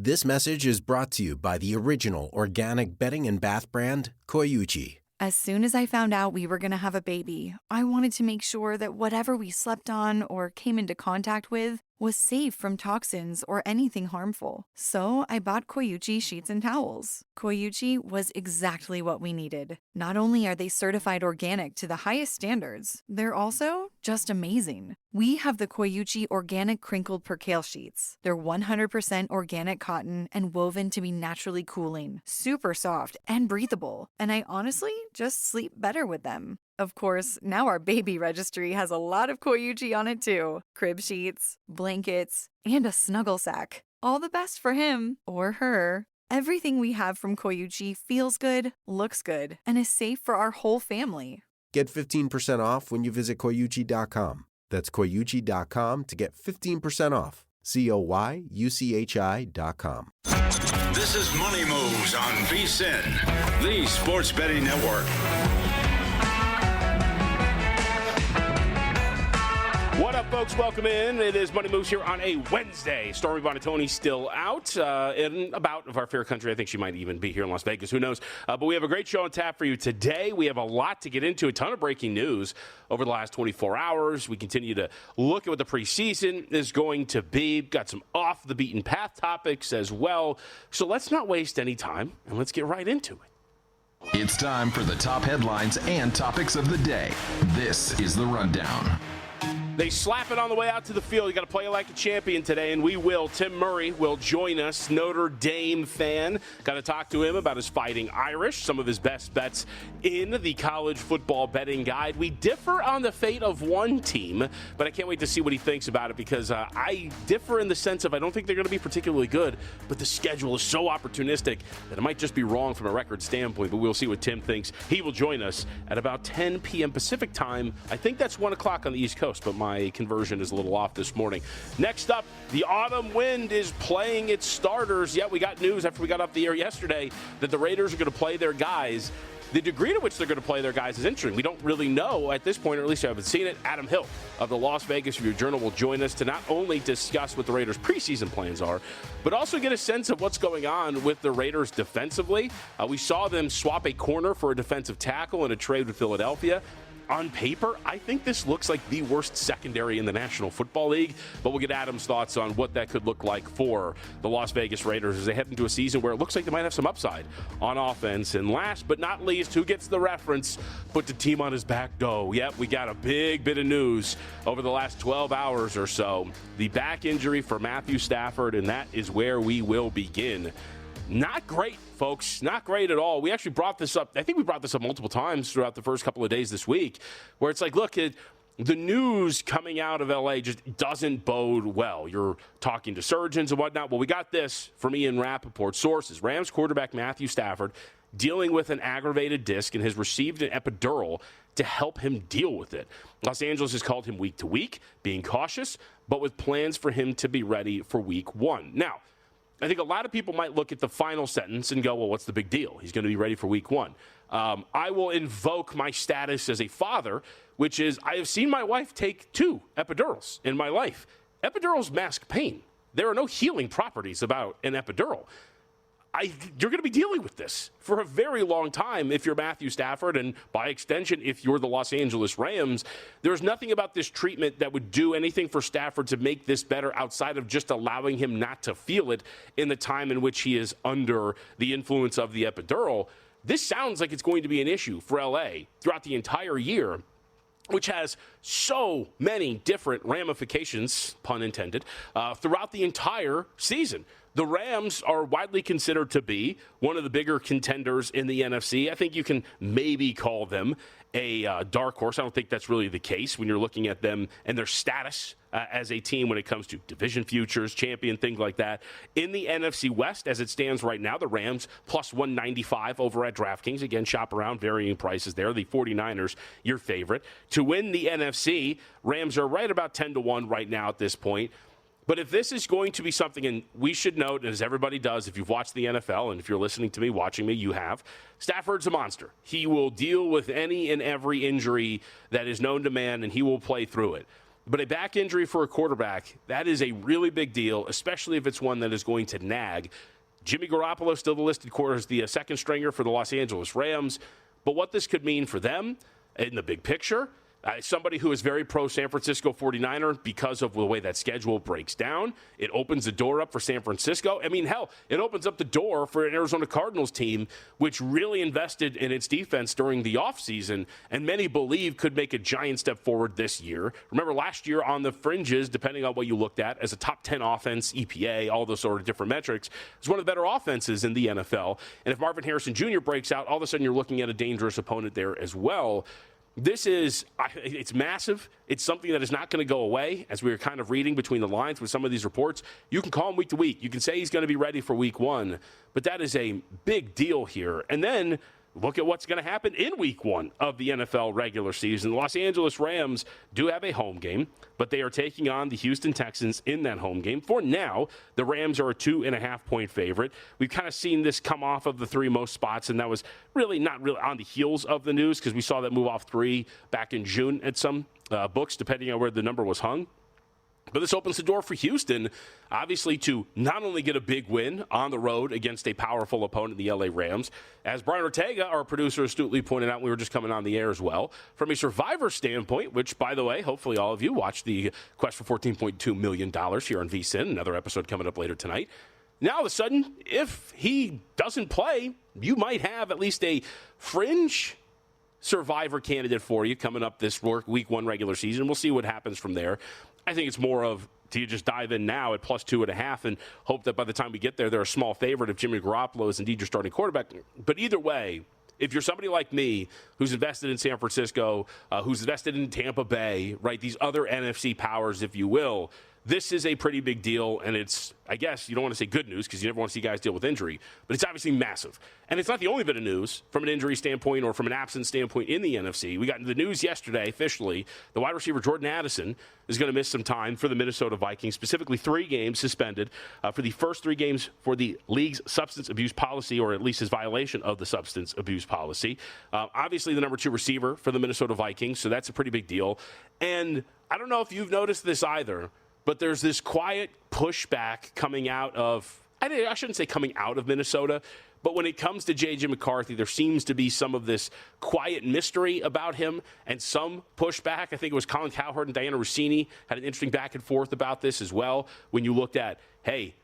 This message is brought to you by the original organic bedding and bath brand, Koyuchi. As soon as I found out we were going to have a baby, I wanted to make sure that whatever we slept on or came into contact with was safe from toxins or anything harmful. So I bought Koyuchi sheets and towels. Koyuchi was exactly what we needed. Not only are they certified organic to the highest standards, they're also just amazing. We have the Koyuchi Organic Crinkled Percale Sheets. They're 100% organic cotton and woven to be naturally cooling, super soft, and breathable. And I honestly just sleep better with them. Of course, now our baby registry has a lot of Koyuchi on it too. Crib sheets, blankets, and a snuggle sack. All the best for him or her. Everything we have from Koyuchi feels good, looks good, and is safe for our whole family. Get 15% off when you visit Koyuchi.com. That's Koyuchi.com to get 15% off. Koyuchi.com. This is Money Moves on VSiN, the Sports Betting Network. What up, folks? Welcome in. It is Money Moves here on a Wednesday. Stormy Buonantony still out in about of our fair country. I think she might even be here in Las Vegas. Who knows? But we have a great show on tap for you today. We have a lot to get into, a ton of breaking news over the last 24 hours. We continue to look at what the preseason is going to be. Got some off-the-beaten-path topics as well. So let's not waste any time, and let's get right into it. It's time for the top headlines and topics of the day. This is The Rundown. They slap it on the way out to the field. You got to play like a champion today, and we will. Tim Murray will join us, Notre Dame fan. Got to talk to him about his Fighting Irish, some of his best bets in the college football betting guide. We differ on the fate of one team, but I can't wait to see what he thinks about it because I differ in the sense of I don't think they're going to be particularly good, but the schedule is so opportunistic that it might just be wrong from a record standpoint, but we'll see what Tim thinks. He will join us at about 10 p.m. Pacific time. I think that's 1 o'clock on the East Coast, but my conversion is a little off this morning. Next up, the autumn wind is playing its starters. Yeah, we got news after we got off the air yesterday that the Raiders are going to play their guys. The degree to which they're going to play their guys is interesting. We don't really know at this point, or at least I haven't seen it. Adam Hill of the Las Vegas Review-Journal will join us to not only discuss what the Raiders' preseason plans are, but also get a sense of what's going on with the Raiders defensively. We saw them swap a corner for a defensive tackle in a trade with Philadelphia. On paper, I think this looks like the worst secondary in the National Football League, but we'll get Adam's thoughts on what that could look like for the Las Vegas Raiders as they head into a season where it looks like they might have some upside on offense. And last but not least, who gets the reference, put the team on his back dough. Yep, we got a big bit of news over the last 12 hours or so. The back injury for Matthew Stafford, and that is where we will begin. Not great, folks. Not great at all. We actually brought this up. I think we brought this up multiple times throughout the first couple of days this week, where it's like, look, the news coming out of L.A. just doesn't bode well. You're talking to surgeons and whatnot. Well, we got this from Ian Rappaport. Sources, Rams quarterback Matthew Stafford dealing with an aggravated disc and has received an epidural to help him deal with it. Los Angeles has called him week to week, being cautious, but with plans for him to be ready for week 1. Now, I think a lot of people might look at the final sentence and go, well, what's the big deal? He's going to be ready for week 1. I will invoke my status as a father, which is I have seen my wife take 2 epidurals in my life. Epidurals mask pain. There are no healing properties about an epidural. You're going to be dealing with this for a very long time if you're Matthew Stafford, and by extension, if you're the Los Angeles Rams. There's nothing about this treatment that would do anything for Stafford to make this better outside of just allowing him not to feel it in the time in which he is under the influence of the epidural. This sounds like it's going to be an issue for LA throughout the entire year, which has so many different ramifications, pun intended, throughout the entire season. The Rams are widely considered to be one of the bigger contenders in the NFC. I think you can maybe call them a dark horse. I don't think that's really the case when you're looking at them and their status as a team when it comes to division futures, champion, things like that. In the NFC West, as it stands right now, the Rams plus 195 over at DraftKings. Again, shop around, varying prices there. The 49ers, your favorite. To win the NFC, Rams are right about 10-1 right now at this point. But if this is going to be something, and we should note, as everybody does, if you've watched the NFL, and if you're listening to me, watching me, you have, Stafford's a monster. He will deal with any and every injury that is known to man, and he will play through it. But a back injury for a quarterback, that is a really big deal, especially if it's one that is going to nag. Jimmy Garoppolo still the listed quarter as the second stringer for the Los Angeles Rams. But what this could mean for them in the big picture, somebody who is very pro San Francisco 49er because of the way that schedule breaks down. It opens the door up for San Francisco. I mean, hell, it opens up the door for an Arizona Cardinals team, which really invested in its defense during the offseason, and many believe could make a giant step forward this year. Remember, last year on the fringes, depending on what you looked at, as a top 10 offense, EPA, all those sort of different metrics, it was one of the better offenses in the NFL. And if Marvin Harrison Jr. breaks out, all of a sudden you're looking at a dangerous opponent there as well. It's massive. It's something that is not going to go away, as we were kind of reading between the lines with some of these reports. You can call him week to week. You can say he's going to be ready for week one, but that is a big deal here. And then look at what's going to happen in week one of the NFL regular season. The Los Angeles Rams do have a home game, but they are taking on the Houston Texans in that home game. For now, the Rams are a 2.5-point favorite. We've kind of seen this come off of the three most spots, and that was really not really on the heels of the news because we saw that move off 3 back in June at some books, depending on where the number was hung. But this opens the door for Houston, obviously, to not only get a big win on the road against a powerful opponent, the LA Rams, as Brian Ortega, our producer, astutely pointed out, we were just coming on the air as well, from a Survivor standpoint, which, by the way, hopefully all of you watched the Quest for $14.2 million here on VSiN, another episode coming up later tonight. Now, all of a sudden, if he doesn't play, you might have at least a fringe Survivor candidate for you coming up this week one regular season. We'll see what happens from there. I think it's more of, do you just dive in now at plus 2.5 and hope that by the time we get there, they're a small favorite if Jimmy Garoppolo is indeed your starting quarterback. But either way, if you're somebody like me who's invested in San Francisco, who's invested in Tampa Bay, right, these other NFC powers, if you will, this is a pretty big deal, and it's, I guess, you don't want to say good news because you never want to see guys deal with injury, but it's obviously massive. And it's not the only bit of news from an injury standpoint or from an absence standpoint in the NFC. We got the news yesterday, officially, the wide receiver Jordan Addison is going to miss some time for the Minnesota Vikings, specifically 3 games suspended for the first 3 games for the league's substance abuse policy, or at least his violation of the substance abuse policy. Obviously, the number 2 receiver for the Minnesota Vikings, so that's a pretty big deal. And I don't know if you've noticed this either, but there's this quiet pushback coming out of, I shouldn't say coming out of Minnesota, but when it comes to J.J. McCarthy, there seems to be some of this quiet mystery about him and some pushback. I think it was Colin Cowherd and Diana Rossini had an interesting back and forth about this as well. When you looked at, hey,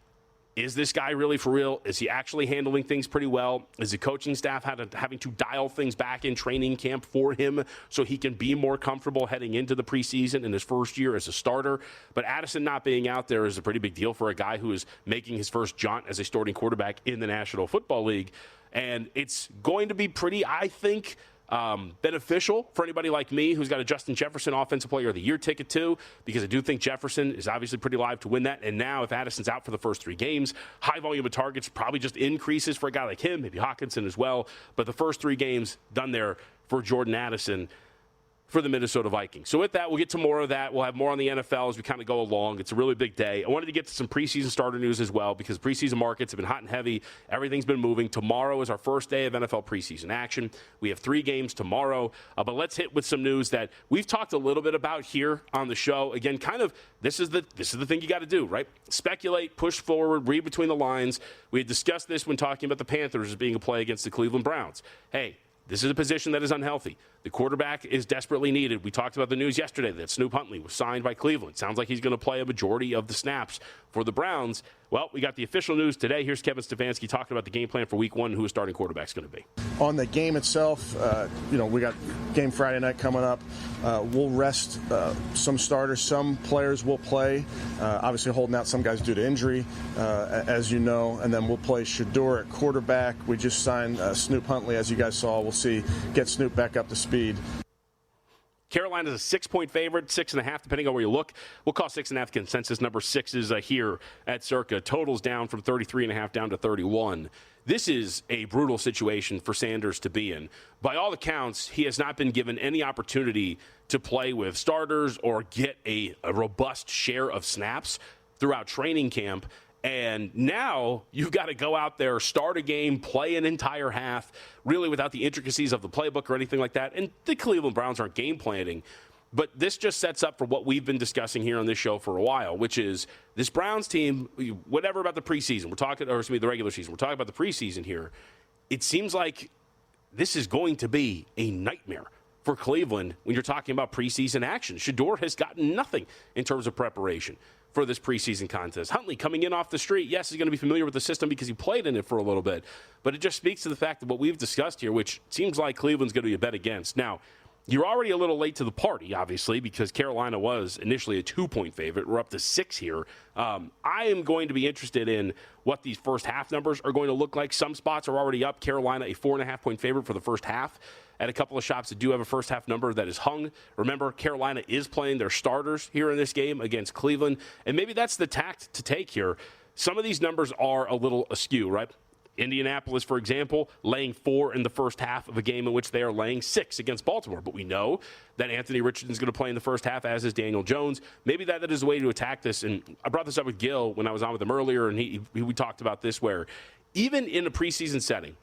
is this guy really for real? Is he actually handling things pretty well? Is the coaching staff having to dial things back in training camp for him so he can be more comfortable heading into the preseason in his first year as a starter? But Addison not being out there is a pretty big deal for a guy who is making his first jaunt as a starting quarterback in the National Football League. And it's going to be pretty, I think, beneficial for anybody like me who's got a Justin Jefferson Offensive Player of the Year ticket too, because I do think Jefferson is obviously pretty live to win that. And now if Addison's out for the first 3 games, high volume of targets probably just increases for a guy like him, maybe Hawkinson as well. But the first 3 games done there for Jordan Addison for the Minnesota Vikings. So with that, we'll get to more of that. We'll have more on the NFL as we kind of go along. It's a really big day. I wanted to get to some preseason starter news as well because preseason markets have been hot and heavy. Everything's been moving. Tomorrow is our first day of NFL preseason action. We have 3 games tomorrow. But let's hit with some news that we've talked a little bit about here on the show. Again, kind of this is the thing you got to do, right? Speculate, push forward, read between the lines. We had discussed this when talking about the Panthers as being a play against the Cleveland Browns. Hey, this is a position that is unhealthy. The quarterback is desperately needed. We talked about the news yesterday that Snoop Huntley was signed by Cleveland. Sounds like he's going to play a majority of the snaps for the Browns. Well, we got the official news today. Here's Kevin Stefanski talking about the game plan for week one and who his starting quarterback is going to be. On the game itself, we got game Friday night coming up. We'll rest some starters. Some players will play, obviously holding out some guys due to injury, as you know. And then we'll play Shador at quarterback. We just signed Snoop Huntley, as you guys saw. We'll get Snoop back up to speed. Carolina's a 6-point favorite, 6.5, depending on where you look. We'll call 6.5 consensus. Number 6 is here at Circa. Totals down from 33.5 down to 31. This is a brutal situation for Sanders to be in. By all accounts, he has not been given any opportunity to play with starters or get a robust share of snaps throughout training camp. And now you've got to go out there, start a game, play an entire half, really without the intricacies of the playbook or anything like that. And the Cleveland Browns aren't game planning. But this just sets up for what we've been discussing here on this show for a while, which is this Browns team, whatever about the preseason, the regular season, we're talking about the preseason here. It seems like this is going to be a nightmare for Cleveland when you're talking about preseason action. Shedeur has gotten nothing in terms of preparation for this preseason contest. Huntley coming in off the street, yes, he's going to be familiar with the system because he played in it for a little bit, but it just speaks to the fact that what we've discussed here, which seems like Cleveland's going to be a bet against. Now, you're already a little late to the party, obviously, because Carolina was initially a 2-point favorite. We're up to 6 here. I am going to be interested in what these first half numbers are going to look like. Some spots are already up. Carolina, a 4.5-point favorite for the first half. At a couple of shops that do have a first half number that is hung. Remember, Carolina is playing their starters here in this game against Cleveland, and maybe that's the tact to take here. Some of these numbers are a little askew, right? Indianapolis, for example, laying 4 in the first half of a game in which they are laying 6 against Baltimore. But we know that Anthony Richardson's going to play in the first half, as is Daniel Jones. Maybe that is a way to attack this. And I brought this up with Gil when I was on with him earlier, and we talked about this, where even in a preseason setting,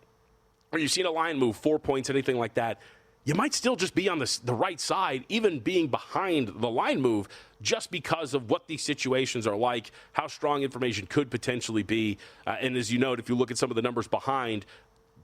where you've seen a line move 4 points, anything like that, you might still just be on the right side, even being behind the line move, just because of what these situations are like, how strong information could potentially be. And as you note, if you look at some of the numbers behind,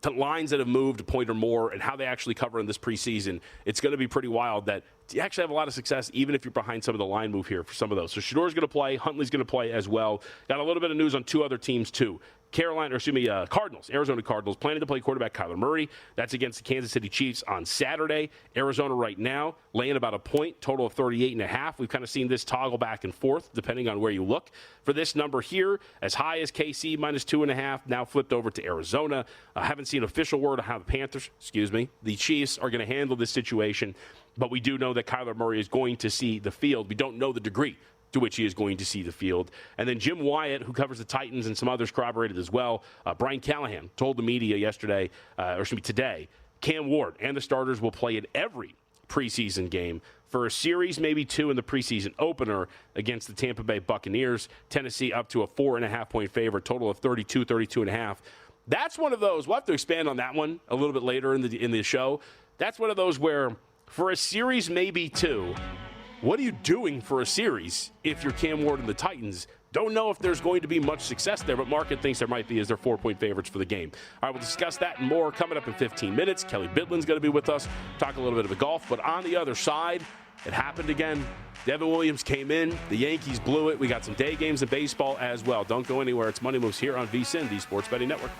the lines that have moved a point or more and how they actually cover in this preseason, it's going to be pretty wild that you actually have a lot of success, even if you're behind some of the line move here for some of those. So Shedeur's going to play. Huntley's going to play as well. Got a little bit of news on 2 other teams, too. Cardinals, Arizona Cardinals, planning to play quarterback Kyler Murray. That's against the Kansas City Chiefs on Saturday. Arizona right now laying about a point, total of 38.5. We've kind of seen this toggle back and forth depending on where you look. For this number here, as high as KC, minus 2.5, now flipped over to Arizona. I haven't seen official word on how the Chiefs are going to handle this situation, but we do know that Kyler Murray is going to see the field. We don't know the degree to which he is going to see the field. And then Jim Wyatt, who covers the Titans, and some others corroborated as well. Brian Callahan told the media today, Cam Ward and the starters will play in every preseason game for a series, maybe 2 in the preseason opener against the Tampa Bay Buccaneers. Tennessee up to a 4.5-point favorite, total of 32.5. That's one of those. We'll have to expand on that one a little bit later in the show. That's one of those where for a series, maybe 2, what are you doing for a series if you're Cam Ward and the Titans? Don't know if there's going to be much success there, but market thinks there might be as their 4-point favorites for the game. All right, we'll discuss that and more coming up in 15 minutes. Kelley Bydlon's going to be with us, talk a little bit of golf. But on the other side, it happened again. Devin Williams came in. The Yankees blew it. We got some day games of baseball as well. Don't go anywhere. It's Money Moves here on VSiN, the Sports Betting Network.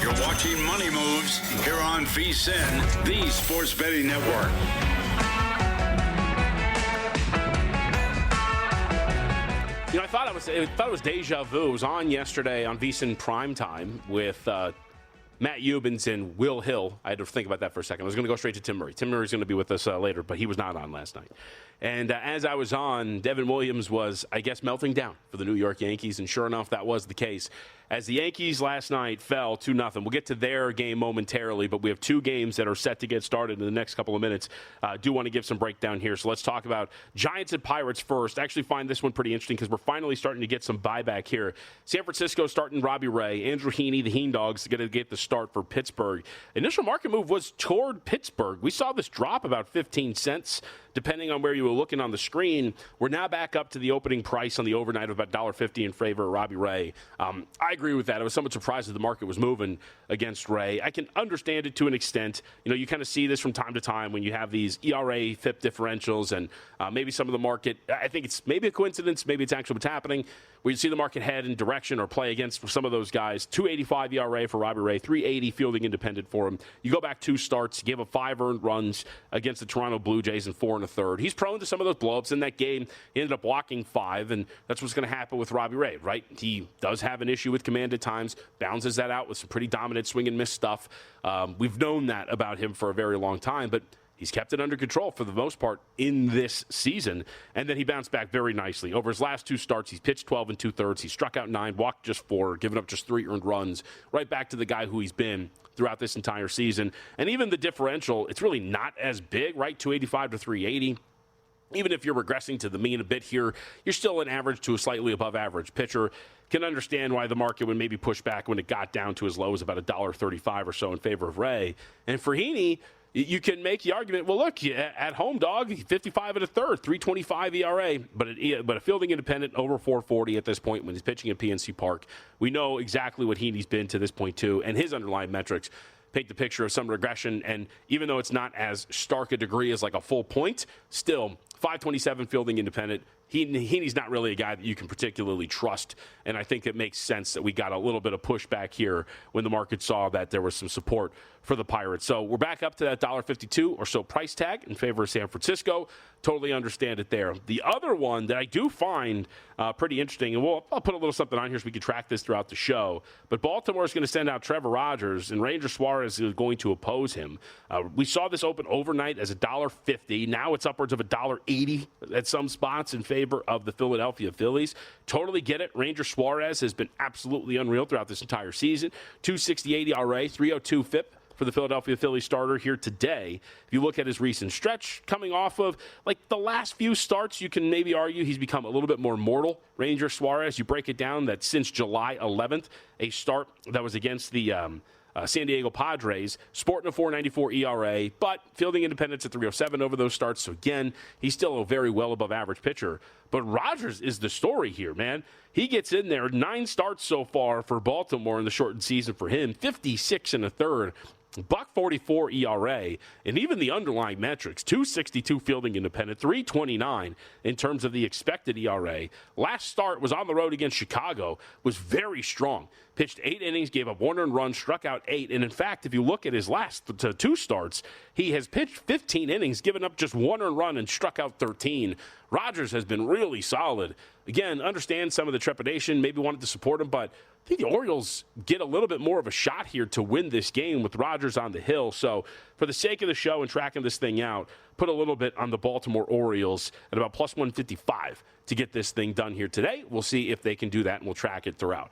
You're watching Money Moves here on VSiN, the Sports Betting Network. I thought it was deja vu. It was on yesterday on VSiN Primetime with Matt Eubens and Will Hill. I had to think about that for a second. I was going to go straight to Tim Murray. Tim Murray's going to be with us later, but he was not on last night. And as I was on, Devin Williams was, I guess, melting down for the New York Yankees, and sure enough, that was the case. As the Yankees last night fell 2-0. We'll get to their game momentarily, but we have 2 games that are set to get started in the next couple of minutes. I do want to give some breakdown here, so let's talk about Giants and Pirates first. I actually find this one pretty interesting because we're finally starting to get some buyback here. San Francisco starting Robbie Ray. Andrew Heaney, the Heen Dogs, going to get the start for Pittsburgh. Initial market move was toward Pittsburgh. We saw this drop about 15 cents. Depending on where you were looking on the screen, we're now back up to the opening price on the overnight of about $1.50 in favor of Robbie Ray. I agree with that. I was somewhat surprised that the market was moving against Ray. I can understand it to an extent. You kind of see this from time to time when you have these ERA, FIP differentials, and maybe some of the market. I think it's maybe a coincidence, maybe it's actually what's happening, where you see the market head in direction or play against some of those guys. 2.85 ERA for Robbie Ray, 3.80 fielding independent for him. You go back 2 starts, gave up 5 earned runs against the Toronto Blue Jays in 4 1/3. He's prone to some of those blowups. In that game, he ended up walking 5, and that's what's going to happen with Robbie Ray, right? He does have an issue with command at times, balances that out with some pretty dominant swing and miss stuff. We've known that about him for a very long time, but he's kept it under control for the most part in this season, and then he bounced back very nicely. Over his last 2 starts, he's pitched 12 2/3. He struck out 9, walked just 4, given up just 3 earned runs, right back to the guy who he's been throughout this entire season. And even the differential, it's really not as big, right? 285 to 380. even if you're regressing to the mean a bit here, you're still an average to a slightly above average pitcher. Can understand why the market would maybe push back when it got down to as low as about $1.35 or so in favor of Ray. And for Heaney, you can make the argument, well, look, at home, dog, 55 and a third, 3.25 ERA, but a fielding independent over 4.40 at this point when he's pitching at PNC Park. We know exactly what Heaney's been to this point, too, and his underlying metrics paint the picture of some regression. And even though it's not as stark a degree as like a full point, still 5.27 fielding independent. Heaney's not really a guy that you can particularly trust, and I think it makes sense that we got a little bit of pushback here when the market saw that there was some support for the Pirates. So we're back up to that $1.52 or so price tag in favor of San Francisco. Totally understand it there. The other one that I do find pretty interesting, and I'll put a little something on here so we can track this throughout the show, but Baltimore is going to send out Trevor Rogers, and Ranger Suarez is going to oppose him. We saw this open overnight as $1.50. Now it's upwards of $1.80 at some spots in favor of the Philadelphia Phillies. Totally get it. Ranger Suarez has been absolutely unreal throughout this entire season. 2.68 ERA, 3.02 FIP for the Philadelphia Phillies starter here today. If you look at his recent stretch, coming off of like the last few starts, you can maybe argue he's become a little bit more mortal. Ranger Suarez, you break it down that since July 11th, a start that was against the San Diego Padres, sporting a 4.94 ERA, but fielding independence at 3.07 over those starts. So again, he's still a very well above average pitcher. But Rogers is the story here, man. He gets in there, 9 starts so far for Baltimore in the shortened season for him, 56 and a third. $1.44 ERA, and even the underlying metrics, 2.62 fielding independent, 3.29 in terms of the expected ERA. Last start was on the road against Chicago, was very strong. Pitched 8 innings, gave up 1 earned run, struck out 8. And in fact, if you look at his last 2 starts, he has pitched 15 innings, given up just 1 earned run, and struck out 13. Rogers has been really solid. Again, understand some of the trepidation, maybe wanted to support him, but I think the Orioles get a little bit more of a shot here to win this game with Rogers on the hill. So for the sake of the show and tracking this thing out, put a little bit on the Baltimore Orioles at about plus 155 to get this thing done here today. We'll see if they can do that, and we'll track it throughout.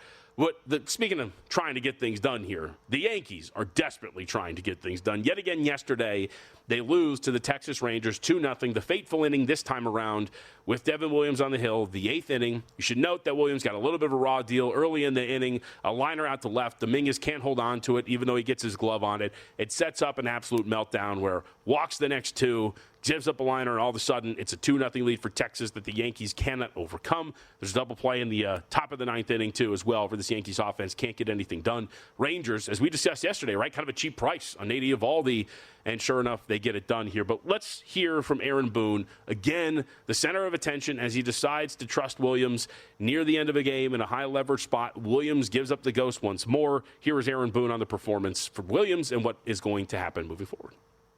Speaking of trying to get things done here, the Yankees are desperately trying to get things done. Yet again yesterday, they lose to the Texas Rangers 2-0. The fateful inning this time around with Devin Williams on the hill, the 8th inning. You should note that Williams got a little bit of a raw deal early in the inning, a liner out to left. Dominguez can't hold on to it, even though he gets his glove on it. It sets up an absolute meltdown where walks the next 2, gives up a liner, and all of a sudden it's a 2-0 lead for Texas that the Yankees cannot overcome. There's a double play in the top of the 9th inning, too, as well, for this Yankees offense. Can't get anything done. Rangers, as we discussed yesterday, right, kind of a cheap price on Nate Eovaldi, and sure enough, they get it done here. But let's hear from Aaron Boone, again, the center of attention as he decides to trust Williams near the end of a game in a high-leverage spot. Williams gives up the ghost once more. Here is Aaron Boone on the performance for Williams and what is going to happen moving forward.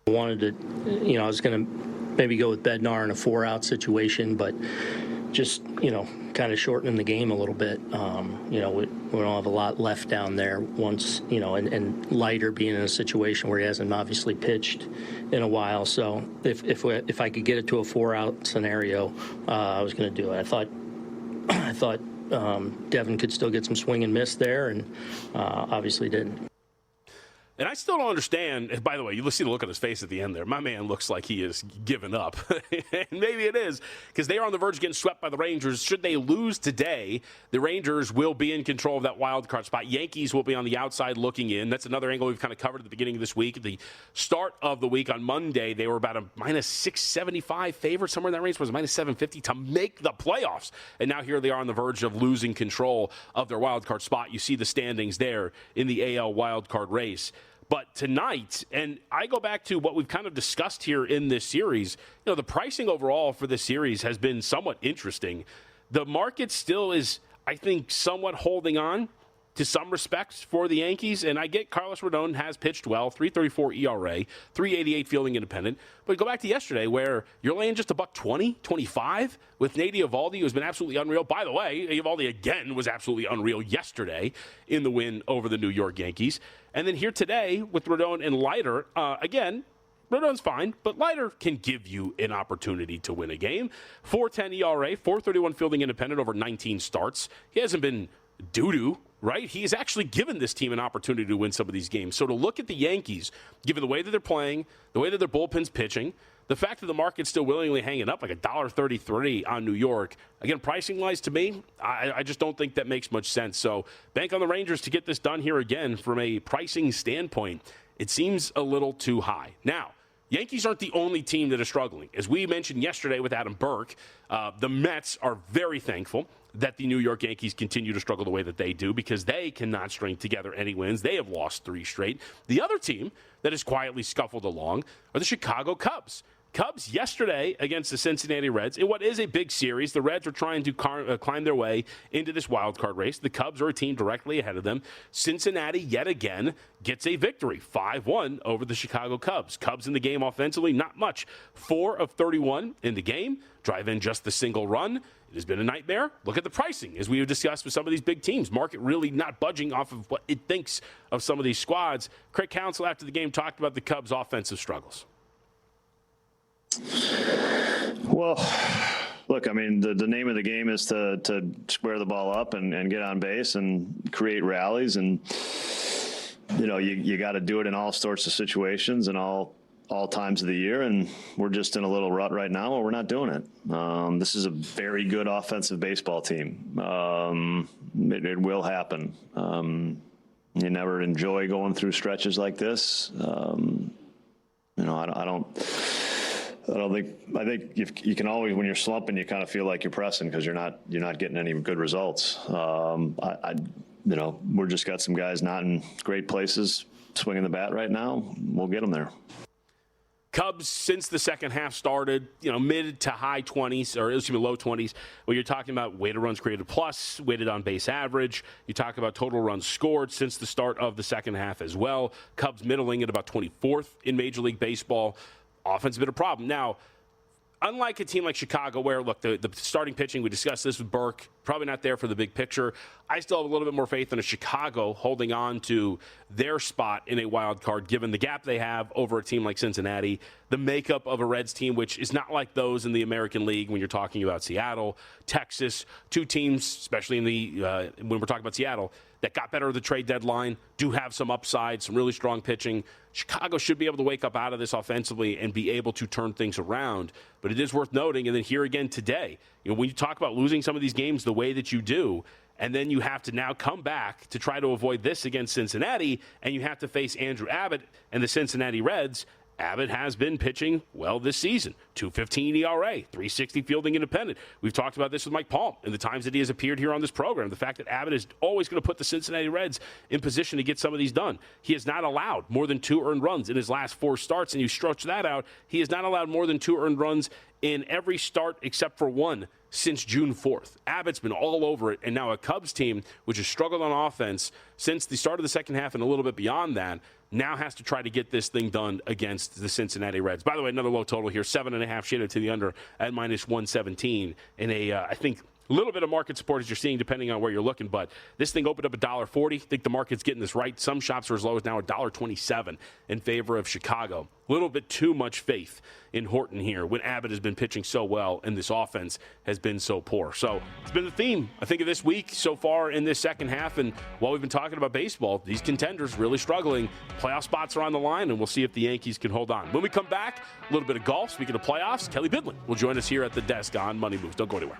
I wanted to, I was going to maybe go with Bednar in a 4-out situation, but just, kind of shortening the game a little bit. We don't have a lot left down there once, and Leiter being in a situation where he hasn't obviously pitched in a while. So if I could get it to a 4-out scenario, I was going to do it. I thought Devin could still get some swing and miss there, and obviously didn't. And I still don't understand. By the way, you see the look on his face at the end there. My man looks like he is giving up. And maybe it is, because they are on the verge of getting swept by the Rangers. Should they lose today, the Rangers will be in control of that wild card spot. Yankees will be on the outside looking in. That's another angle we've kind of covered at the beginning of this week. At the start of the week on Monday, they were about a minus 675 favorite, somewhere in that range. Was minus 750 to make the playoffs. And now here they are on the verge of losing control of their wild card spot. You see the standings there in the AL wild card race. But tonight, and I go back to what we've kind of discussed here in this series, the pricing overall for this series has been somewhat interesting. The market still is, I think, somewhat holding on to some respects for the Yankees, and I get Carlos Rodon has pitched well, 3.34 ERA, 3.88 fielding independent. But go back to yesterday where you're laying just $1.20, 25 with Nate Eovaldi, who's been absolutely unreal. By the way, Eovaldi again was absolutely unreal yesterday in the win over the New York Yankees. And then here today with Rodon and Leiter, again, Rodon's fine, but Leiter can give you an opportunity to win a game. 4.10 ERA, 4.31 fielding independent over 19 starts. He hasn't been doo-doo, right? He's actually given this team an opportunity to win some of these games. So to look at the Yankees, given the way that they're playing, the way that their bullpen's pitching, the fact that the market's still willingly hanging up like $1.33 on New York, again, pricing-wise to me, I just don't think that makes much sense. So bank on the Rangers to get this done here again from a pricing standpoint. It seems a little too high. Now, Yankees aren't the only team that is struggling. As we mentioned yesterday with Adam Burke, the Mets are very thankful that the New York Yankees continue to struggle the way that they do because they cannot string together any wins. They have lost 3 straight. The other team that has quietly scuffled along are the Chicago Cubs. Cubs yesterday against the Cincinnati Reds in what is a big series. The Reds are trying to climb their way into this wild card race. The Cubs are a team directly ahead of them. Cincinnati, yet again, gets a victory, 5-1 over the Chicago Cubs. Cubs in the game offensively, not much. 4 of 31 in the game. Drive in just the single run. It has been a nightmare. Look at the pricing, as we have discussed with some of these big teams. Market really not budging off of what it thinks of some of these squads. Craig Counsell, after the game, talked about the Cubs' offensive struggles. Well, look, I mean, the name of the game is to square the ball up and get on base and create rallies. And, you know, you got to do it in all sorts of situations and all times of the year. And we're just in a little rut right now where we're not doing it. This is a very good offensive baseball team. It will happen. You never enjoy going through stretches like this. You know, I think you can always, when you're slumping, you kind of feel like you're pressing because you're not getting any good results. You know, we're just got some guys not in great places swinging the bat right now. We'll get them there. Cubs, since the second half started, you know, mid to high 20s, or excuse me, low 20s, where you're talking about weighted runs created plus, weighted on base average. You talk about total runs scored since the start of the second half as well. Cubs middling at about 24th in Major League Baseball. Offense has been a problem. Now, unlike a team like Chicago where, look, the starting pitching, we discussed this with Burke, probably not there for the big picture. I still have a little bit more faith in a Chicago holding on to their spot in a wild card, given the gap they have over a team like Cincinnati, the makeup of a Reds team, which is not like those in the American League when you're talking about Seattle, Texas, 2 teams, especially in the when we're talking about Seattle, that got better at the trade deadline, do have some upside, some really strong pitching. Chicago should be able to wake up out of this offensively and be able to turn things around. But it is worth noting, and then here again today, you know, when you talk about losing some of these games the way that you do, and then you have to now come back to try to avoid this against Cincinnati, and you have to face Andrew Abbott and the Cincinnati Reds. Abbott has been pitching well this season. 2.15 ERA, 360 fielding independent. We've talked about this with Mike Palm in the times that he has appeared here on this program. The fact that Abbott is always going to put the Cincinnati Reds in position to get some of these done. He has not allowed more than 2 earned runs in his last 4 starts, and you stretch that out. He has not allowed more than 2 earned runs in every start except for 1 since June 4th. Abbott's been all over it, and now a Cubs team, which has struggled on offense since the start of the second half and a little bit beyond that, now has to try to get this thing done against the Cincinnati Reds. By the way, another low total here, 7.5 shaded to the under at -117 in a, I think, a little bit of market support as you're seeing depending on where you're looking, but this thing opened up at $1.40. I think the market's getting this right. Some shops are as low as now $1.27 in favor of Chicago. A little bit too much faith in Horton here when Abbott has been pitching so well and this offense has been so poor. So it's been the theme, I think, of this week so far in this second half. And while we've been talking about baseball, these contenders really struggling. Playoff spots are on the line, and we'll see if the Yankees can hold on. When we come back, a little bit of golf. Speaking of playoffs, Kelley Bydlon will join us here at the desk on Money Moves. Don't go anywhere.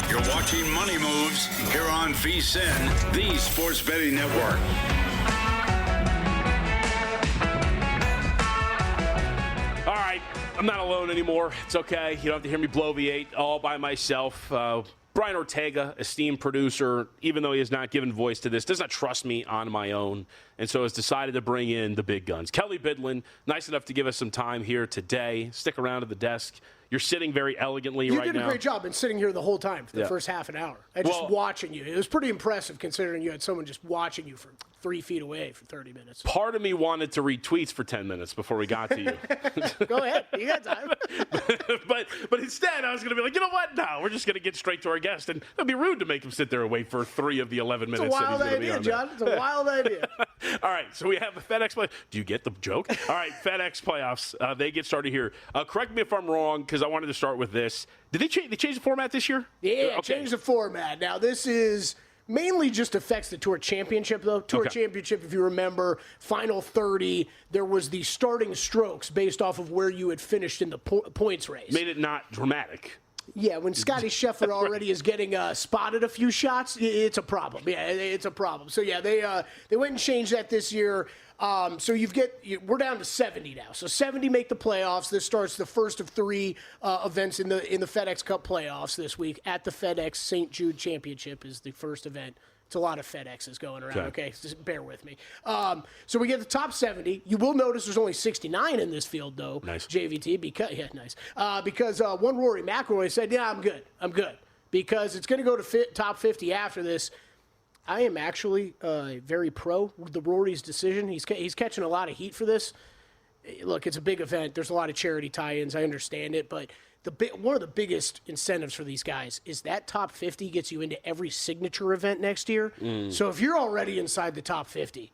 You're watching Money Moves here on VSiN, the Sports Betting Network. All right, I'm not alone anymore. It's okay. You don't have to hear me bloviate all by myself. Brian Ortega, esteemed producer, even though he has not given voice to this, does not trust me on my own, and so has decided to bring in the big guns. Kelley Bydlon, nice enough to give us some time here today. Stick around at the desk. You're sitting very elegantly right now. You did a great job. Been sitting here the whole time for the first half an hour. Just watching you. It was pretty impressive considering you had someone just watching you from 3 feet away for 30 minutes. Part of me wanted to read tweets for 10 minutes before we got to you. Go ahead. You got time. but instead, I was going to be like, you know what? No, we're just going to get straight to our guest. And it would be rude to make him sit there and wait for 3 of the 11 minutes. It's a wild idea, John. It's a wild idea. All right, so we have the FedEx play. Do you get the joke? All right, FedEx playoffs. They get started here. Correct me if I'm wrong, because I wanted to start with this. Did they change the format this year? Yeah, change the format. Now, this is mainly just affects the Tour Championship, though. Tour Championship, if you remember, final 30, there was the starting strokes based off of where you had finished in the points race. Made it not dramatic. Yeah, when Scotty Scheffler already is getting spotted a few shots, it's a problem. Yeah, it's a problem. So, yeah, they went and changed that this year. So we're down to 70 now. So 70 make the playoffs. This starts the first of 3 events in the FedEx Cup playoffs this week at the FedEx St. Jude Championship is the first event. It's a lot of FedExes going around, okay? Just bear with me. So we get the top 70. You will notice there's only 69 in this field, though, nice. JVT. Because one Rory McIlroy said, yeah, I'm good. Because it's going to go to top 50 after this. I am actually very pro the Rory's decision. He's catching a lot of heat for this. Look, it's a big event. There's a lot of charity tie-ins. I understand it, but one of the biggest incentives for these guys is that top 50 gets you into every signature event next year. So if you're already inside the top 50,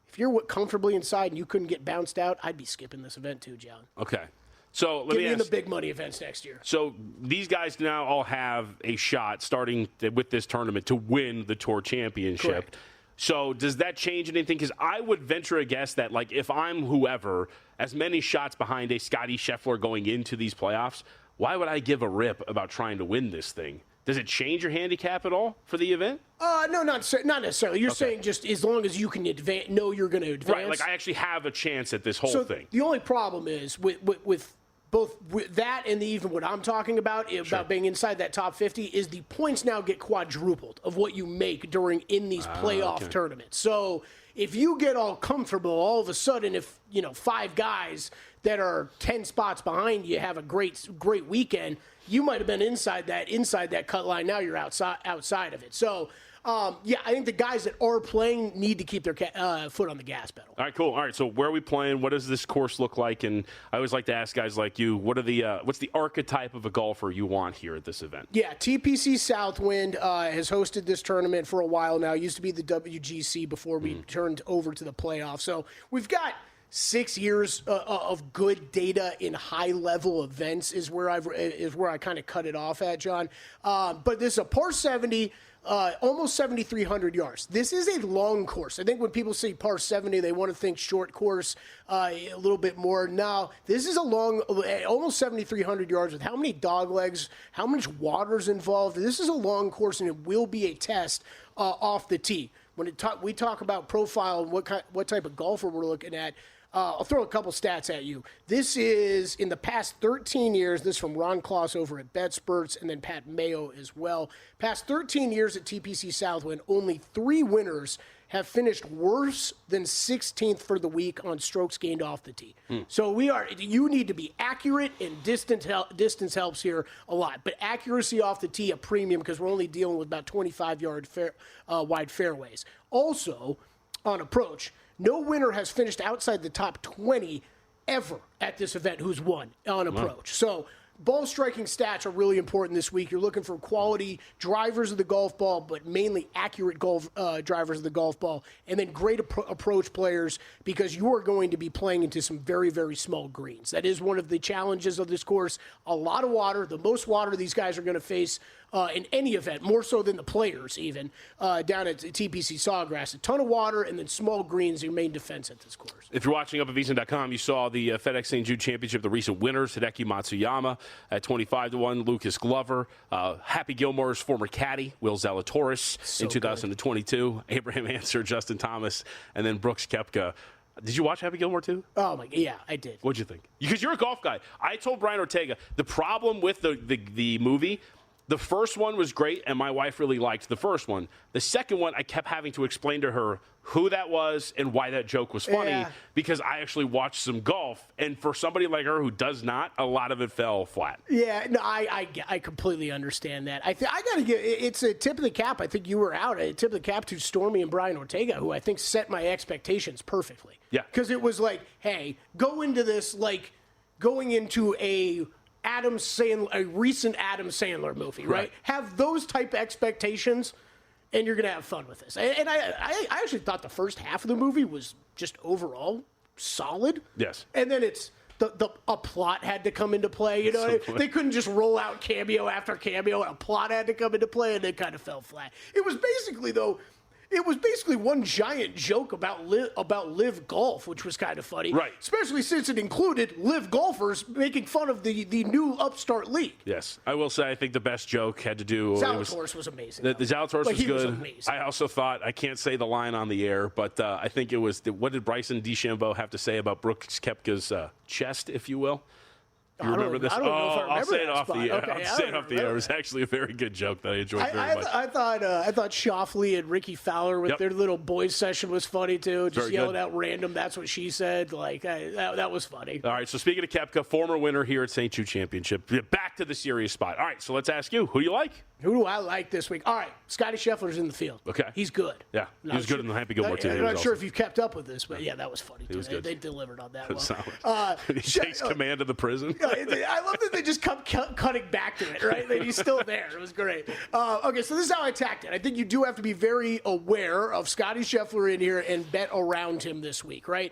if you're comfortably inside and you couldn't get bounced out, I'd be skipping this event too, John. Okay. So let Get me me in ask, the big money events next year. So these guys now all have a shot starting with this tournament to win the Tour Championship. Correct. So does that change anything? Because I would venture a guess that, like, if I'm whoever, as many shots behind a Scotty Scheffler going into these playoffs, why would I give a rip about trying to win this thing? Does it change your handicap at all for the event? No, not necessarily. You're saying just as long as you can know you're going to advance. Right, like I actually have a chance at this whole thing. The only problem is with both with that and even what I'm talking about being inside that top 50 is the points now get quadrupled of what you make in these playoff tournaments. So if you get all comfortable, all of a sudden, if 5 guys that are 10 spots behind you have a great weekend, you might have been inside that cut line. Now you're outside of it. So. I think the guys that are playing need to keep their foot on the gas pedal. All right, cool. All right, so where are we playing? What does this course look like? And I always like to ask guys like you, what's the archetype of a golfer you want here at this event? Yeah, TPC Southwind has hosted this tournament for a while now. It used to be the WGC before we turned over to the playoffs. So we've got 6 years of good data in high-level events is where I kind of cut it off at, John. But this is a par 70. Almost 7,300 yards. This is a long course. I think when people say par 70, they want to think short course a little bit more. Now, this is a long, almost 7,300 yards with how many dog legs, how much water's involved. This is a long course, and it will be a test off the tee. When we talk about profile and what type of golfer we're looking at, I'll throw a couple stats at you. This is, in the past 13 years, this is from Ron Kloss over at BetSperts and then Pat Mayo as well. Past 13 years at TPC Southwind, only 3 winners have finished worse than 16th for the week on strokes gained off the tee. So you need to be accurate, and distance helps here a lot. But accuracy off the tee, a premium, because we're only dealing with about 25-yard wide fairways. Also, on approach, no winner has finished outside the top 20 ever at this event who's won on approach. So ball striking stats are really important this week. You're looking for quality drivers of the golf ball, but mainly accurate drivers of the golf ball, and then great approach players, because you are going to be playing into some very, very small greens. That is one of the challenges of this course. A lot of water, the most water these guys are going to face in any event, more so than the players even, down at TPC Sawgrass. A ton of water and then small greens, your main defense at this course. If you're watching up at VSiN.com, you saw the FedEx St. Jude Championship, the recent winners, Hideki Matsuyama at 25-1, Lucas Glover, Happy Gilmore's former caddy, Will Zalatoris, in 2022, Abraham Ancer, Justin Thomas, and then Brooks Koepka. Did you watch Happy Gilmore too? Oh, my God. Yeah, I did. What'd you think? Because you're a golf guy. I told Brian Ortega, the problem with the movie, the first one was great, and my wife really liked the first one. The second one, I kept having to explain to her who that was and why that joke was funny, because I actually watched some golf, and for somebody like her who does not, a lot of it fell flat. Yeah, no, I completely understand that. I got to give it's a tip of the cap. I think you were out. A tip of the cap to Stormy and Brian Ortega, who I think set my expectations perfectly. Yeah, because it was like, hey, go into this like going into a recent Adam Sandler movie, right? Have those type expectations, and you're going to have fun with this. And I actually thought the first half of the movie was just overall solid. Yes. And then it's a plot had to come into play. You know, they couldn't just roll out cameo after cameo. A plot had to come into play, and it kind of fell flat. It was basically one giant joke about live golf, which was kind of funny. Right. Especially since it included live golfers making fun of the new upstart league. Yes. I will say I think the best joke had to do... Zalatoris was amazing. The Zalatoris was good. Was amazing. I also thought, I can't say the line on the air, but I think it was... What did Bryson DeChambeau have to say about Brooks Koepka's chest, if you will? You remember this? I'll say it off the air. Okay, I'll say it off the air. It was actually a very good joke that I enjoyed very much. I thought Shoffley and Ricky Fowler with their little boys session was funny too. Just yelling out random. That's what she said. Like that was funny. All right. So speaking of Koepka, former winner here at St. Jude Championship. Back to the serious spot. All right. So let's ask you, who do you like? Who do I like this week? All right, Scotty Scheffler's in the field. Okay. He's good. Yeah, he was good in the Happy Gilmore too. I'm not sure if you've kept up with this, but yeah, that was funny too. They delivered on that one. He takes command of the prison. I love that they just kept cutting back to it, right? He's still there. It was great. Okay, so this is how I attacked it. I think you do have to be very aware of Scotty Scheffler in here and bet around him this week, right?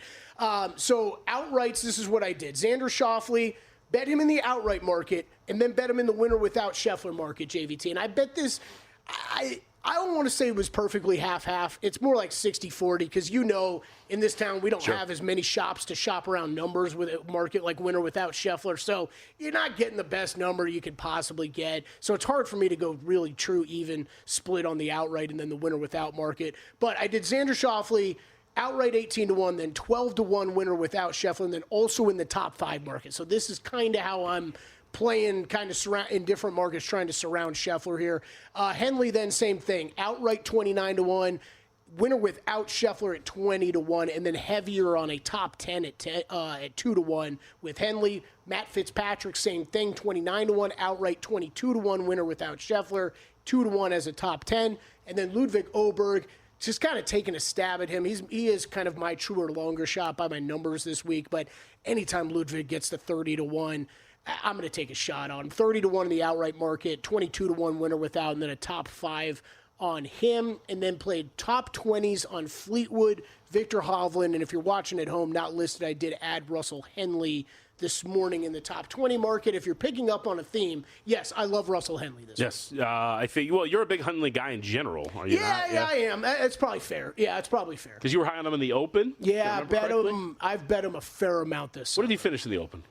So outrights, this is what I did. Xander Schauffele, bet him in the outright market, and then bet him in the winner without Scheffler market, JVT. And I bet this, I don't want to say it was perfectly half-half. It's more like 60-40 because in this town we don't have as many shops to shop around numbers with a market like winner without Scheffler. So you're not getting the best number you could possibly get. So it's hard for me to go really true even split on the outright and then the winner without market. But I did Xander Schauffele, outright 18-1, then 12-1 winner without Scheffler, and then also in the top 5 market. So this is kind of how I'm playing kind of in different markets, trying to surround Scheffler here. Henley, then same thing. Outright 29-1, winner without Scheffler at 20-1, and then heavier on a top 10 at 2-1 with Henley. Matt Fitzpatrick, same thing, 29-1, outright 22-1, winner without Scheffler, 2-1 as a top 10. And then Ludwig Åberg, just kind of taking a stab at him. He is kind of my truer longer shot by my numbers this week, but anytime Ludwig gets to 30-1, I'm going to take a shot on him. 30-1 in the outright market, 22-1 winner without, and then a top 5 on him, and then played top 20s on Fleetwood, Victor Hovland, and if you're watching at home, not listed, I did add Russell Henley this morning in the top 20 market. If you're picking up on a theme, yes, I love Russell Henley this week. I think, you're a big Henley guy in general, are you not? Yeah, I am. It's probably fair. Yeah, it's probably fair. Because you were high on him in the Open? Yeah, I've bet him a fair amount this What did he finish in the Open?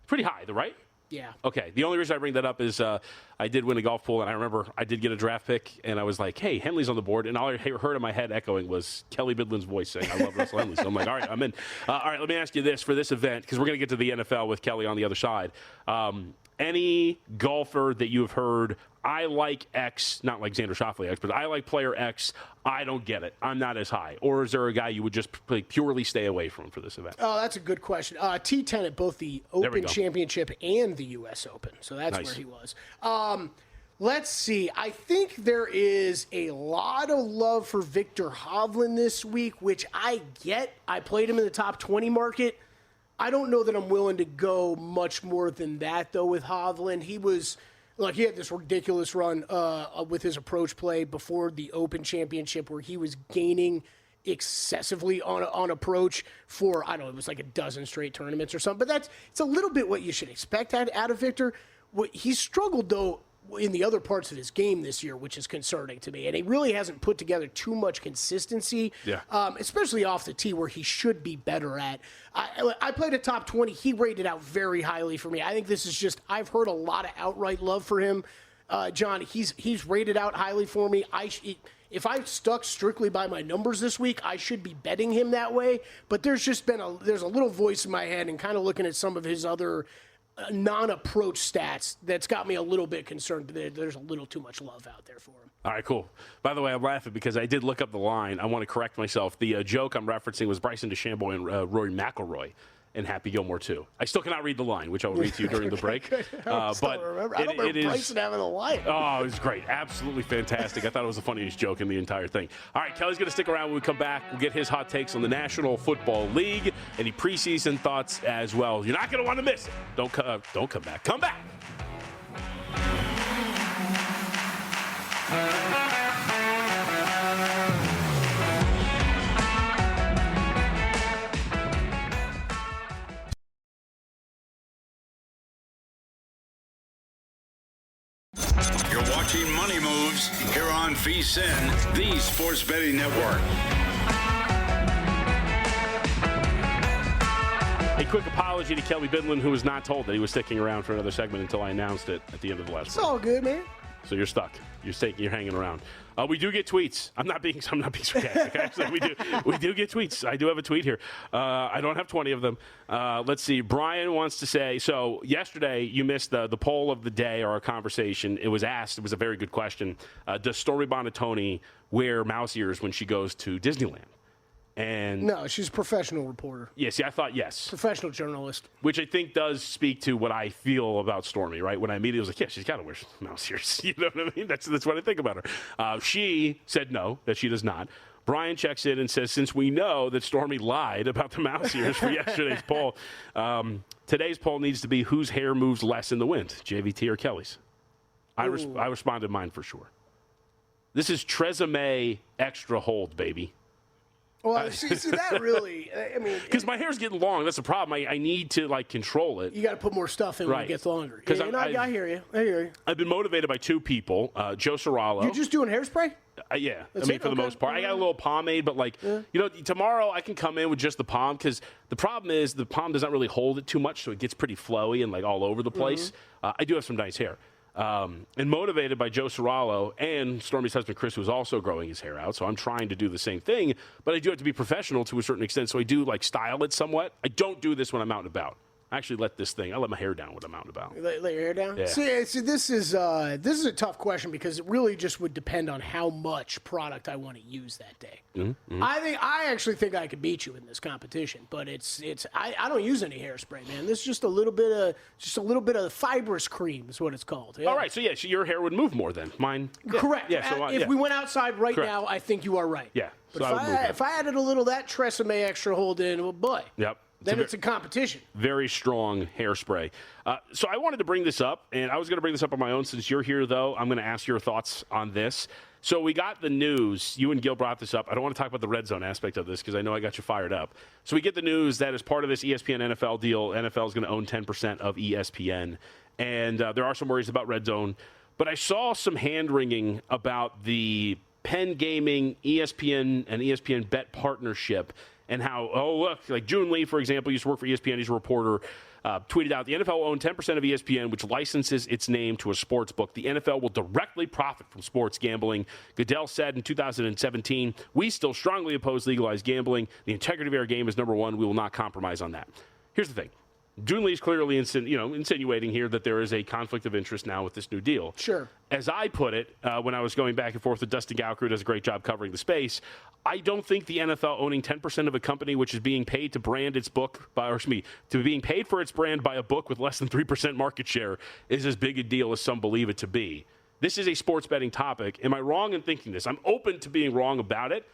Pretty high, right? Yeah. Okay. The only reason I bring that up is I did win a golf pool, and I remember I did get a draft pick, and I was like, hey, Henley's on the board. And all I heard in my head echoing was Kelley Bydlon's voice saying, I love Russell Henley. So I'm like, all right, I'm in. All right, let me ask you this for this event, because we're going to get to the NFL with Kelley on the other side. Any golfer that you've heard, I like X, not like Xander Schauffele X, but I like player X, I don't get it. I'm not as high. Or is there a guy you would just purely stay away from for this event? Oh, that's a good question. T10 at both the Open Championship and the U.S. Open. So that's where he was. Let's see. I think there is a lot of love for Victor Hovland this week, which I get. I played him in the top 20 market. I don't know that I'm willing to go much more than that, though, with Hovland. He had this ridiculous run with his approach play before the Open Championship where he was gaining excessively on approach for, I don't know, it was like a dozen straight tournaments or something. But it's a little bit what you should expect out of Victor. He struggled, though, in the other parts of his game this year, which is concerning to me. And he really hasn't put together too much consistency, especially off the tee where he should be better at. I played a top 20. He rated out very highly for me. I think this is just, I've heard a lot of outright love for him. John, he's rated out highly for me. If I stuck strictly by my numbers this week, I should be betting him that way. But there's a little voice in my head and kind of looking at some of his other non-approach stats that's got me a little bit concerned that there's a little too much love out there for him. All right, cool. By the way, I'm laughing because I did look up the line. I want to correct myself. The joke I'm referencing was Bryson DeChambeau and Rory McIlroy in Happy Gilmore 2. I still cannot read the line, which I will read to you during the break. I don't remember Bryson having a line. Oh, it was great. Absolutely fantastic. I thought it was the funniest joke in the entire thing. All right, Kelly's going to stick around when we come back. We'll get his hot takes on the National Football League, any preseason thoughts as well. You're not going to want to miss it. Don't come back. Come back. watching Money Moves here on VSiN, the Sports Betting Network. A quick apology to Kelley Bydlon, who was not told that he was sticking around for another segment until I announced it at the end of the last It's all good, man. So you're stuck. You're hanging around. We do get tweets. I'm not being sarcastic. Actually, we do get tweets. I do have a tweet here. I don't have 20 of them. Let's see. Brian wants to say, so yesterday you missed the poll of the day or a conversation. It was asked. It was a very good question. Does Stormy Buonantony wear mouse ears when she goes to Disneyland? And no, she's a professional reporter. Yeah, see, I thought yes. Professional journalist. Which I think does speak to what I feel about Stormy, right? When I immediately was like, yeah, she's got to wear mouse ears. You know what I mean? That's what I think about her. She said no, that she does not. Brian checks in and says, since we know that Stormy lied about the mouse ears for yesterday's poll, today's poll needs to be whose hair moves less in the wind, JVT or Kelley's? I responded mine for sure. This is Tresemme extra hold, baby. Well, see that really, I mean. Because my hair's getting long. That's the problem. I need to, control it. You got to put more stuff in when it gets longer. Yeah, I hear you. I hear you. I've been motivated by two people, Joe Serralo. You're just doing hairspray? Yeah. For the most part. I got a little pomade, but, tomorrow I can come in with just the palm because the problem is the palm does not really hold it too much, so it gets pretty flowy and, all over the place. I do have some nice hair. And motivated by Joe Serralo and Stormy's husband, Chris, who's also growing his hair out. So I'm trying to do the same thing, but I do have to be professional to a certain extent. So I do style it somewhat. I don't do this when I'm out and about. I actually I let my hair down when I'm out and about. Let your hair down? Yeah. See, this is a tough question because it really just would depend on how much product I want to use that day. Mm-hmm. I actually think I could beat you in this competition, but I don't use any hairspray, man. This is just a little bit of fibrous cream is what it's called. Yeah. All right, so your hair would move more then. Mine. Yeah. Correct. Yeah. So if we went outside right Correct. now, I think you are right. Yeah. But so if I added a little of that Tresemme extra hold in, well, boy. Yep. Then it's a competition. Very strong hairspray. So I wanted to bring this up, and I was going to bring this up on my own. Since you're here, though, I'm going to ask your thoughts on this. So we got the news. You and Gil brought this up. I don't want to talk about the red zone aspect of this because I know I got you fired up. So we get the news that as part of this ESPN NFL deal, NFL is going to own 10% of ESPN. And there are some worries about red zone. But I saw some hand-wringing about the Penn Gaming, ESPN, and ESPN Bet partnership and how, June Lee, for example, used to work for ESPN. He's a reporter, tweeted out, the NFL will own 10% of ESPN, which licenses its name to a sports book. The NFL will directly profit from sports gambling. Goodell said in 2017, we still strongly oppose legalized gambling. The integrity of our game is number one. We will not compromise on that. Here's the thing. June Lee's clearly insinuating here that there is a conflict of interest now with this new deal. Sure. As I put it, when I was going back and forth with Dustin Gauker, who does a great job covering the space, I don't think the NFL owning 10% of a company which is being paid to brand its book, being paid for its brand by a book with less than 3% market share is as big a deal as some believe it to be. This is a sports betting topic. Am I wrong in thinking this? I'm open to being wrong about it,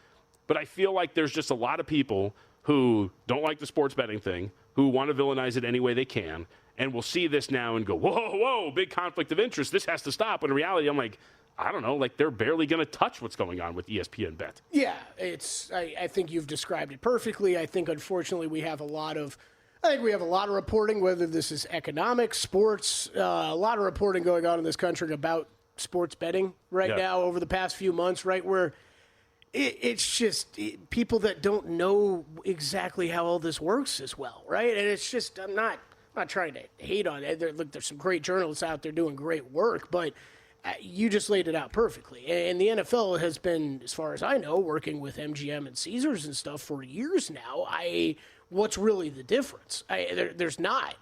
but I feel like there's just a lot of people who don't like the sports betting thing, who want to villainize it any way they can, and will see this now and go, whoa, big conflict of interest. This has to stop. When in reality, I'm like, I don't know, they're barely going to touch what's going on with ESPN Bet. Yeah, I think you've described it perfectly. I think, unfortunately, we have a lot of reporting, whether this is economics, sports, a lot of reporting going on in this country about sports betting right now over the past few months, right, where it's just people that don't know exactly how all this works as well, right? And it's just, I'm not trying to hate on it. There's some great journalists out there doing great work, but you just laid it out perfectly. And the NFL has been, as far as I know, working with MGM and Caesars and stuff for years now. What's really the difference? There's not.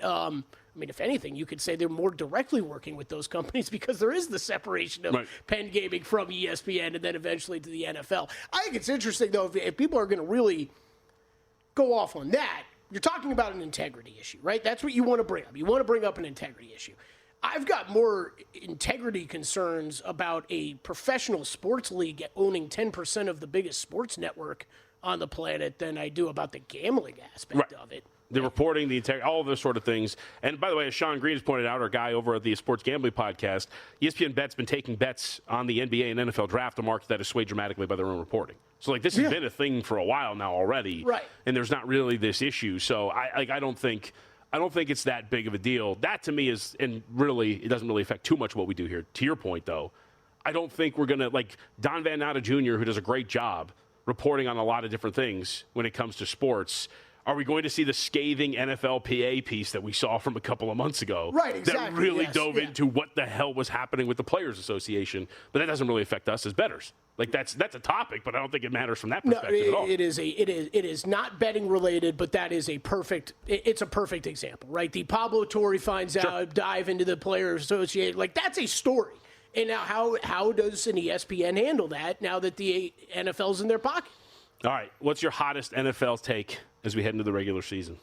If anything, you could say they're more directly working with those companies because there is the separation of Penn Gaming from ESPN and then eventually to the NFL. I think it's interesting, though, if people are going to really go off on that, you're talking about an integrity issue, right? That's what you want to bring up. You want to bring up an integrity issue. I've got more integrity concerns about a professional sports league owning 10% of the biggest sports network on the planet than I do about the gambling aspect of it. The reporting, the integrity, all of those sort of things. And by the way, as Sean Green has pointed out, our guy over at the Sports Gambling Podcast, ESPN Bet's been taking bets on the NBA and NFL draft, a market that is swayed dramatically by their own reporting. So, this has been a thing for a while now already. Right. And there's not really this issue. So, I don't think it's that big of a deal. That, to me, is, and really, it doesn't really affect too much what we do here. To your point, though, I don't think we're going to, like Don Van Natta Jr., who does a great job reporting on a lot of different things when it comes to sports. Are we going to see the scathing NFLPA piece that we saw from a couple of months ago? Right, exactly. That really dove into what the hell was happening with the Players Association. But that doesn't really affect us as bettors. Like that's a topic, but I don't think it matters from that perspective at all. It is not betting related, but that is it's a perfect example, right? The Pablo Torre finds out, dive into the Players Association. Like that's a story. And now how does an ESPN handle that now that the NFL's in their pocket? All right, what's your hottest NFL take as we head into the regular season?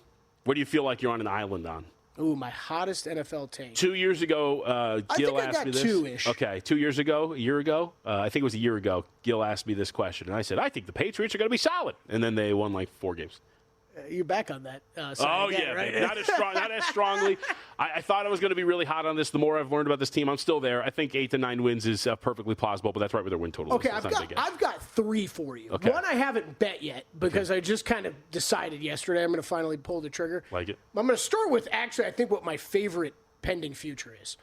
What do you feel like you're on an island on? Ooh, my hottest NFL take. 2 years ago, Gil asked me this. 2-ish. Okay, 2 years ago, a year ago, I think it was a year ago, Gil asked me this question. And I said, I think the Patriots are going to be solid. And then they won like 4 games. You're back on that. Right? Not as strongly. I thought I was going to be really hot on this. The more I've learned about this team, I'm still there. I think 8 to 9 wins is perfectly plausible, but that's right where their win total is. Okay, I've got 3 for you. Okay. One I haven't bet yet because I just kind of decided yesterday I'm going to finally pull the trigger. Like it. I'm going to start with actually I think what my favorite pending future is.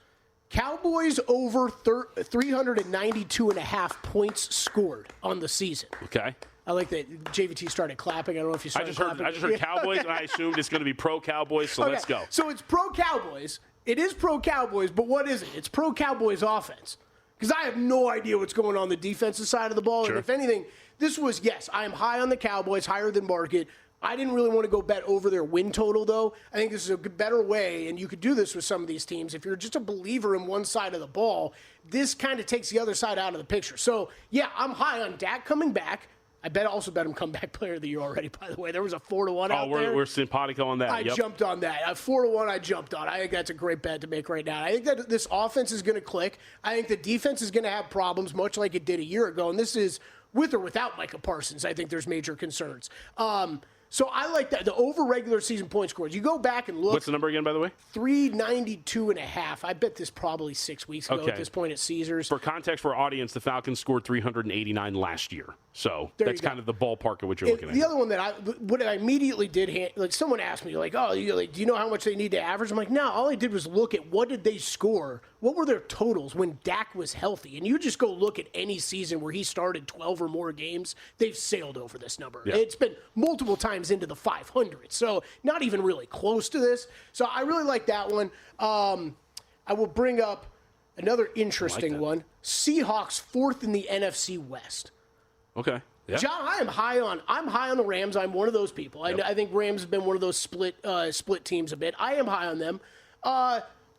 Cowboys over 392.5 points scored on the season. Okay. I like that JVT started clapping. I don't know if you started clapping. I just heard Cowboys, and I assumed it's going to be pro-Cowboys, so let's go. So it's pro-Cowboys. It is pro-Cowboys, but what is it? It's pro-Cowboys offense. Because I have no idea what's going on the defensive side of the ball. Sure. And if anything, this was, yes, I am high on the Cowboys, higher than market. I didn't really want to go bet over their win total, though. I think this is a better way, and you could do this with some of these teams. If you're just a believer in one side of the ball, this kind of takes the other side out of the picture. So, yeah, I'm high on Dak coming back. I also bet him comeback player of the year already, by the way. There was a 4-1 out there. We're simpatico on that. I jumped on that. 4-1 I jumped on. I think that's a great bet to make right now. I think that this offense is going to click. I think the defense is going to have problems, much like it did a year ago. And this is with or without Micah Parsons. I think there's major concerns. So I like that. The over regular season point scores. You go back and look. What's the number again, by the way? 392.5. I bet this probably 6 weeks ago at this point at Caesars. For context for our audience, the Falcons scored 389 last year. So that's kind of the ballpark of what you're looking at. The other one that I immediately did, like someone asked me, like, oh, do you know how much they need to average? I'm like, no, all I did was look at what did they score, what were their totals when Dak was healthy. And you just go look at any season where he started 12 or more games, they've sailed over this number. Yeah. It's been multiple times into the 500. So not even really close to this. So I really like that one. I will bring up another interesting one. Seahawks 4th in the NFC West. Okay. Yeah. John, I'm high on the Rams. I'm one of those people. Yep. I think Rams have been one of those split teams a bit. I am high on them.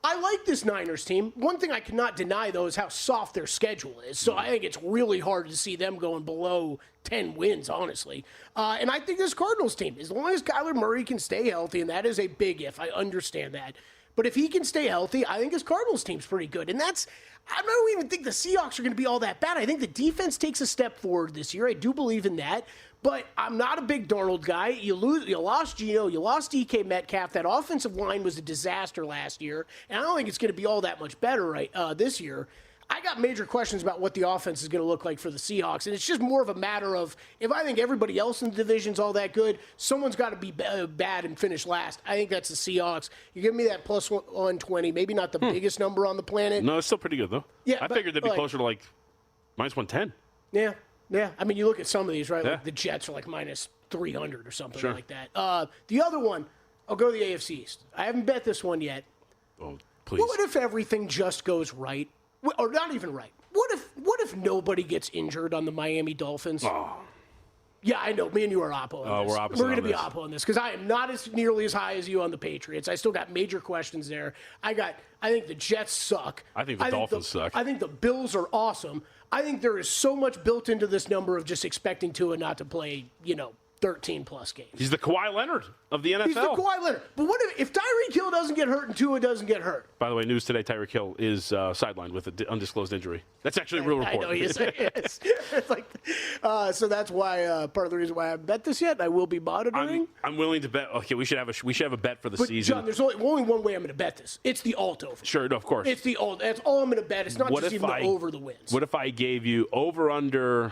I like this Niners team. One thing I cannot deny, though, is how soft their schedule is. So I think it's really hard to see them going below 10 wins, honestly. And I think this Cardinals team, as long as Kyler Murray can stay healthy, and that is a big if, I understand that. But if he can stay healthy, I think his Cardinals team's pretty good. And I don't even think the Seahawks are going to be all that bad. I think the defense takes a step forward this year. I do believe in that. But I'm not a big Darnold guy. You lost Geno, you lost DK Metcalf. That offensive line was a disaster last year, and I don't think it's going to be all that much better this year. I got major questions about what the offense is going to look like for the Seahawks, and it's just more of a matter of if I think everybody else in the division's all that good, someone's got to be bad and finish last. I think that's the Seahawks. You give me that plus 120, maybe not the biggest number on the planet. No, it's still pretty good, though. Yeah, I figured they'd be closer to minus 110. Yeah. Yeah, I mean, you look at some of these, right? Yeah. Like the Jets are minus 300 or something like that. The other one, I'll go to the AFC East. I haven't bet this one yet. Oh, please. What if everything just goes right? Or not even right. What if nobody gets injured on the Miami Dolphins? Oh. Yeah, I know. Me and you are oppo on this. We're opposite. We're going to be oppo on this because I am not nearly as high as you on the Patriots. I still got major questions there. I think the Jets suck. I think the Dolphins suck. I think the Bills are awesome. I think there is so much built into this number of just expecting Tua not to play, 13-plus games. He's the Kawhi Leonard of the NFL. He's the Kawhi Leonard. But what if Tyreek Hill doesn't get hurt and Tua doesn't get hurt? By the way, news today, Tyreek Hill is sidelined with an undisclosed injury. That's actually a real report. I know he is. It's so that's why part of the reason why I haven't bet this yet. I will be monitoring. I'm willing to bet. Okay, we should have a bet for the season. John, there's only one way I'm going to bet this. It's the alt over. Sure, no, of course. It's the alt. That's all I'm going to bet. It's not just even the over the wins. What if I gave you over under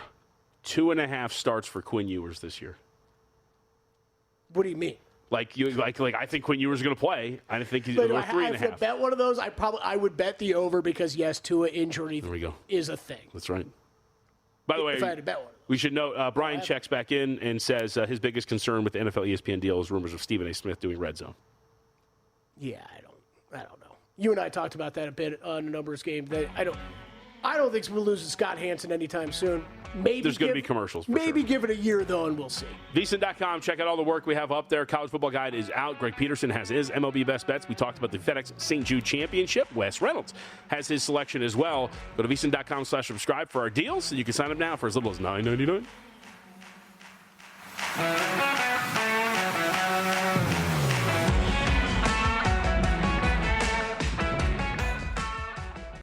2.5 starts for Quinn Ewers this year? What do you mean? Like I think Quinn Ewers is going to play. I think he's over 3.5. If I bet one of those, I would bet the over because yes, Tua injury is a thing. That's right. By the way, if I had to bet one. We should note Brian checks back in and says his biggest concern with the NFL ESPN deal is rumors of Stephen A. Smith doing Red Zone. Yeah, I don't know. You and I talked about that a bit on a numbers game. That I don't think we'll lose Scott Hansen anytime soon. Maybe there's going to be commercials. Maybe give it a year though, and we'll see. VSiN.com. Check out all the work we have up there. College Football Guide is out. Greg Peterson has his MLB best bets. We talked about the FedEx St. Jude Championship. Wes Reynolds has his selection as well. Go to VSiN.com/subscribe for our deals. You can sign up now for as little as $9.99.